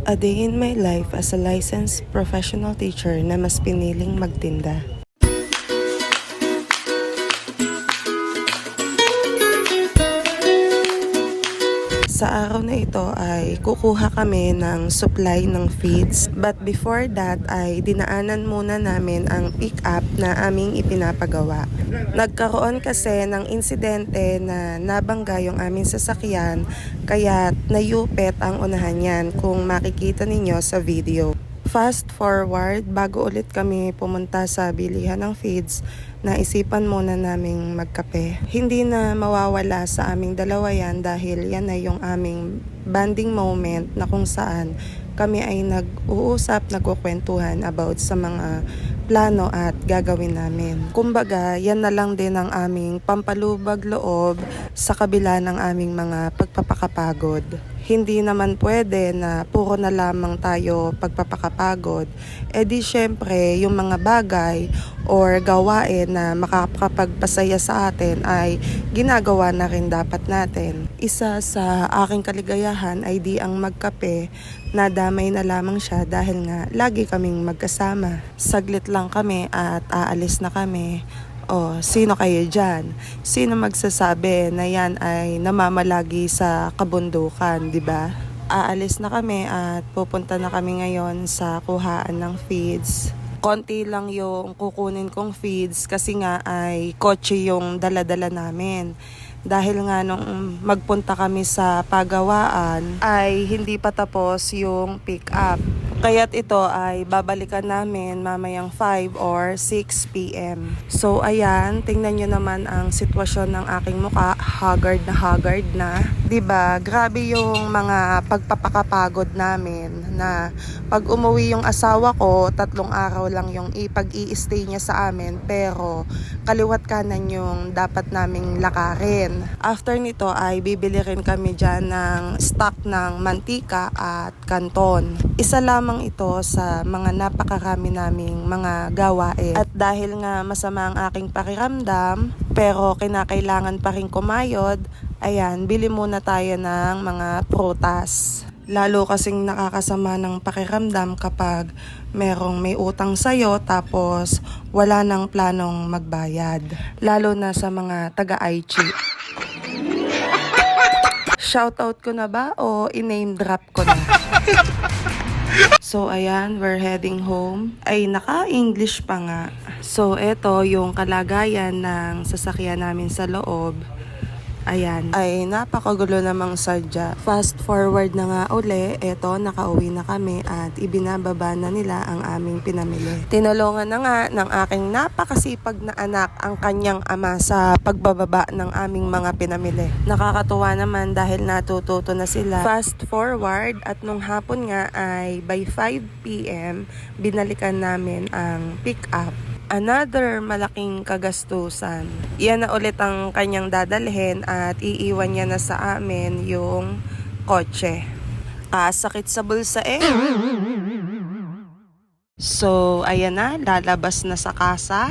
A day in my life as a licensed professional teacher na mas piniling magtinda. Sa araw na ito ay kukuha kami ng supply ng feeds. But before that ay dinaanan muna namin ang pick-up na aming ipinapagawa. Nagkaroon kasi ng insidente na nabangga yung aming sasakyan kaya nayupit ang unahan niyan kung makikita ninyo sa video. Fast forward, bago ulit kami pumunta sa bilihan ng feeds, naisipan muna naming magkape. Hindi na mawawala sa aming dalawa yan dahil yan ay yung aming bonding moment na kung saan kami ay nag-uusap, nagkukwentuhan about sa mga plano at gagawin namin. Kumbaga, yan na lang din ang aming pampalubag loob sa kabila ng aming mga pagpapakapagod. Hindi naman pwede na puro na lamang tayo pagpapakapagod. E di syempre, yung mga bagay or gawain na makakapagpasaya sa atin ay ginagawa na rin dapat natin. Isa sa aking kaligayahan ay di ang magkape, nadamay na lamang siya dahil nga lagi kaming magkasama. Saglit lang kami at aalis na kami. O, sino kayo dyan? Sino magsasabi na yan ay namamalagi sa kabundukan, di ba? Aalis na kami at pupunta na kami ngayon sa kuhaan ng feeds. Konti lang yung kukunin kong feeds kasi nga ay kotse yung dala-dala namin. Dahil nga nung magpunta kami sa pagawaan ay hindi pa tapos yung pick up. Kaya't ito ay babalikan namin mamayang 5 or 6 p.m. So ayan, tingnan nyo naman ang sitwasyon ng aking muka. Haggard na. Diba? Grabe yung mga pagpapakapagod namin na pag umuwi yung asawa ko, 3 araw lang yung ipag-i-stay niya sa amin. Pero kaliwat kanan yung dapat naming lakarin. After nito ay bibili rin kami dyan ng stock ng mantika at kanton. Isa lamang ito sa mga napakarami naming mga gawain. At dahil nga masama ang aking pakiramdam, pero kinakailangan pa rin kumayod, ayan, bili muna tayo ng mga prutas. Lalo kasing nakakasama ng pakiramdam kapag merong may utang sa'yo tapos wala nang planong magbayad. Lalo na sa mga taga-IG. Shoutout ko na ba o in-name drop ko na? So ayan, we're heading home. Ay naka-English pa nga. So eto yung kalagayan ng sasakyan namin sa loob. Ayan, ay napakagulo namang sadya. Fast forward na nga uli, eto nakauwi na kami at ibinababa na nila ang aming pinamili. Tinulungan na nga ng aking napakasipag na anak ang kanyang ama sa pagbababa ng aming mga pinamili. Nakakatuwa naman dahil natututo na sila. Fast forward at nung hapon nga ay by 5 p.m. binalikan namin ang pick up. Another malaking kagastusan. Yan na ulit ang kanyang dadalhin at iiwan niya na sa amin yung kotse. Sakit sa bulsa eh. So, ayan na, lalabas na sa kasa.